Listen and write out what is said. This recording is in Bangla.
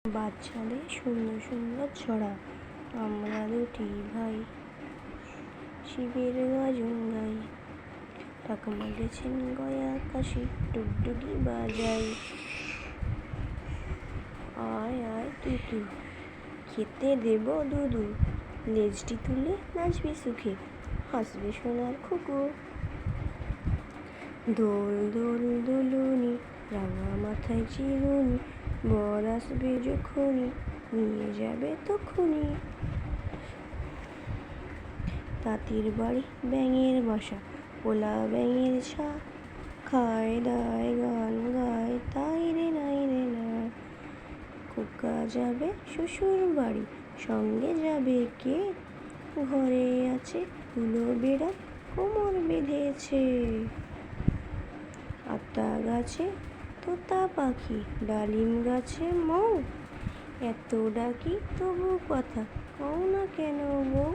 বাচ্চাদের সুন্দর সুন্দর ছড়া। আমরা দুটি ভাই শিবের গাজন গাই, ঠাকুমা গেছেন গয়া কাশি, ডুগডুগি বাজাই। আয় আয় টুটু, খেতে দেব দুধু, লেজটি তুলে নাচবি সুখে, হাসবে সোনার খুকু। দোল দোল দুলুনি, রাঙা মাথায় চিরুনি, বর আসবে যখনই, নিয়ে যাবে তখনই। তাঁতির বাড়ি ব্যাঙের বাসা, পোলা ব্যাঙের ছা, খায় দায় গান গায় তাই রে নাই রে না। খোকা যাবে শ্বশুর বাড়ি, সঙ্গে যাবে কে? ঘরে আছে হুলো বেড়া, কোমর বেঁধেছে। আতা গাছে তোতা পাখি, ডালিম গাছে মৌ, এত ডাকি তবু কথা কও না কেন বউ?